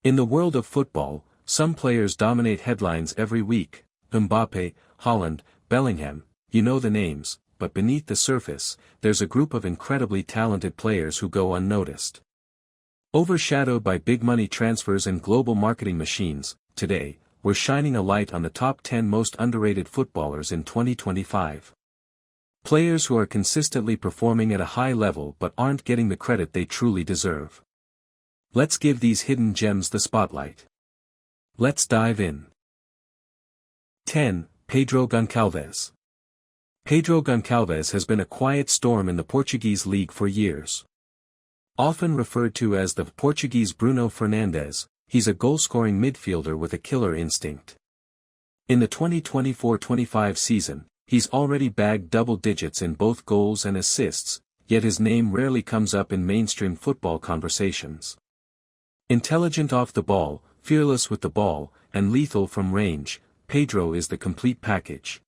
In the world of football, some players dominate headlines every week: Mbappe, Haaland, Bellingham, you know the names, but beneath the surface, there's a group of incredibly talented players who go unnoticed. Overshadowed by big money transfers and global marketing machines, today, we're shining a light on the top 10 most underrated footballers in 2025. Players who are consistently performing at a high level but aren't getting the credit they truly deserve. Let's give these hidden gems the spotlight. Let's dive in. 10. Pedro Goncalves. Pedro Goncalves has been a quiet storm in the Portuguese league for years. Often referred to as the Portuguese Bruno Fernandes, he's a goal-scoring midfielder with a killer instinct. In the 2024-25 season, he's already bagged double digits in both goals and assists, yet his name rarely comes up in mainstream football conversations. Intelligent off the ball, fearless with the ball, and lethal from range, Pedro is the complete package.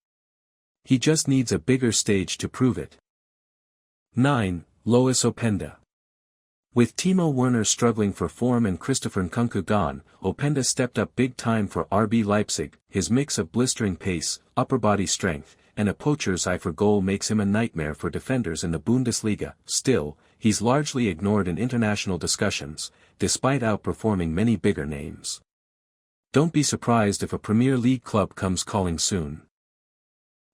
He just needs a bigger stage to prove it. 9. Lois Openda. With Timo Werner struggling for form and Christopher Nkunku gone, Openda stepped up big time for RB Leipzig. His mix of blistering pace, upper body strength, and a poacher's eye for goal makes him a nightmare for defenders in the Bundesliga. Still, he's largely ignored in international discussions, despite outperforming many bigger names. Don't be surprised if a Premier League club comes calling soon.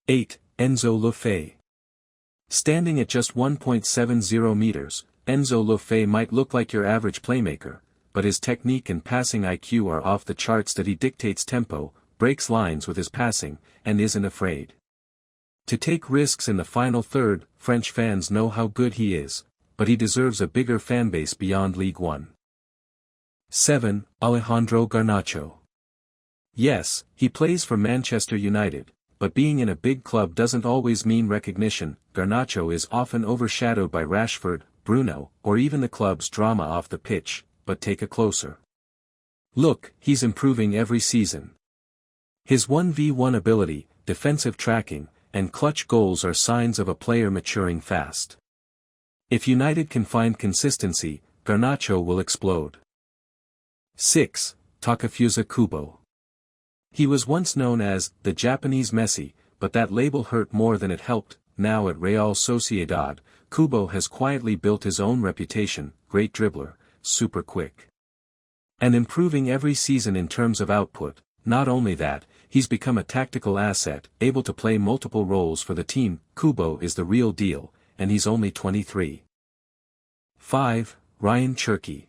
8. Enzo Lefebvre. Standing at just 1.70 meters, Enzo Lefebvre might look like your average playmaker, but his technique and passing IQ are off the charts. That he dictates tempo, breaks lines with his passing, and isn't afraid to take risks in the final third. French fans know how good he is, but he deserves a bigger fanbase beyond League One. 7. Alejandro Garnacho. Yes, he plays for Manchester United, but being in a big club doesn't always mean recognition. Garnacho is often overshadowed by Rashford, Bruno, or even the club's drama off the pitch, but take a closer look. He's improving every season. His 1v1 ability, defensive tracking, and clutch goals are signs of a player maturing fast. If United can find consistency, Garnacho will explode. 6. Takefusa Kubo. He was once known as the Japanese Messi, but that label hurt more than it helped. Now at Real Sociedad, Kubo has quietly built his own reputation: great dribbler, super quick, and improving every season in terms of output. Not only that, he's become a tactical asset, able to play multiple roles for the team. Kubo is the real deal, and he's only 23. 5. Ryan Cherki.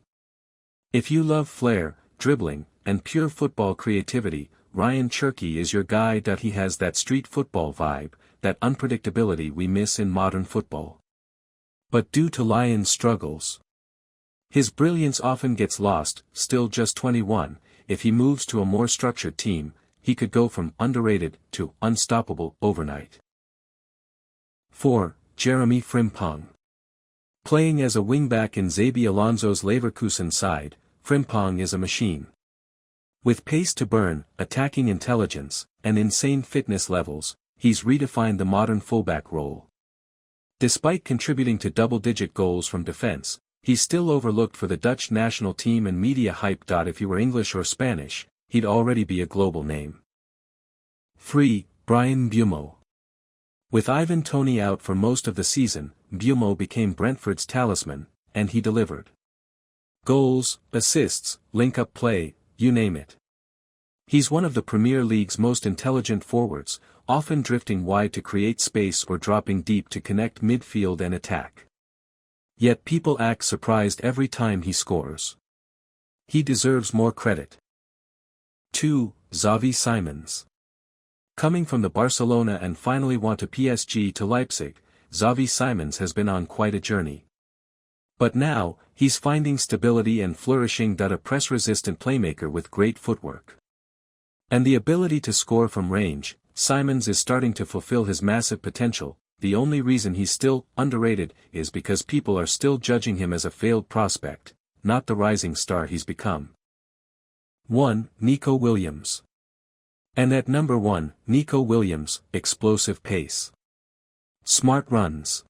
If you love flair, dribbling, and pure football creativity, Ryan Cherki is your guy. He has that street football vibe, that unpredictability we miss in modern football. But due to Lion's struggles, his brilliance often gets lost. Still just 21, if he moves to a more structured team, he could go from underrated to unstoppable overnight. 4. Jeremy Frimpong. Playing as a wingback in Xabi Alonso's Leverkusen side, Frimpong is a machine. With pace to burn, attacking intelligence, and insane fitness levels, he's redefined the modern fullback role. Despite contributing to double-digit goals from defense, he's still overlooked for the Dutch national team and media hype. If he were English or Spanish, he'd already be a global name. 3. Bryan Mbeumo. With Ivan Toney out for most of the season, Mbeumo became Brentford's talisman, and he delivered. Goals, assists, link-up play, you name it. He's one of the Premier League's most intelligent forwards, often drifting wide to create space or dropping deep to connect midfield and attack. Yet people act surprised every time he scores. He deserves more credit. 2. Xavi Simons. Coming from the Barcelona and finally want to PSG to Leipzig, Xavi Simons has been on quite a journey. But now, he's finding stability and flourishing. A press-resistant playmaker with great footwork and the ability to score from range, Simons is starting to fulfill his massive potential. The only reason he's still underrated is because people are still judging him as a failed prospect, not the rising star he's become. 1. Nico Williams. And at number 1, Nico Williams, explosive pace, smart runs,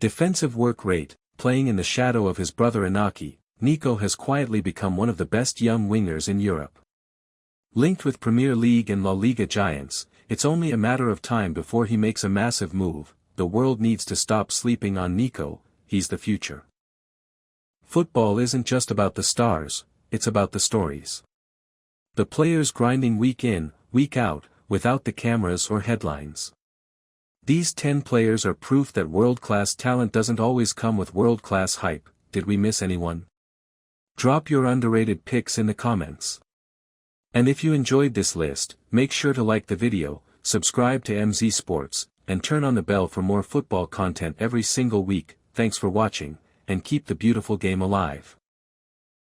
defensive work rate, playing in the shadow of his brother Inaki, Nico has quietly become one of the best young wingers in Europe. Linked with Premier League and La Liga giants, it's only a matter of time before he makes a massive move. The world needs to stop sleeping on Nico, he's the future. Football isn't just about the stars, it's about the stories. The players grinding week in, week out, without the cameras or headlines. These 10 players are proof that world-class talent doesn't always come with world-class hype. Did we miss anyone? Drop your underrated picks in the comments. And if you enjoyed this list, make sure to like the video, subscribe to MZ Sports, and turn on the bell for more football content every single week. Thanks for watching, and keep the beautiful game alive.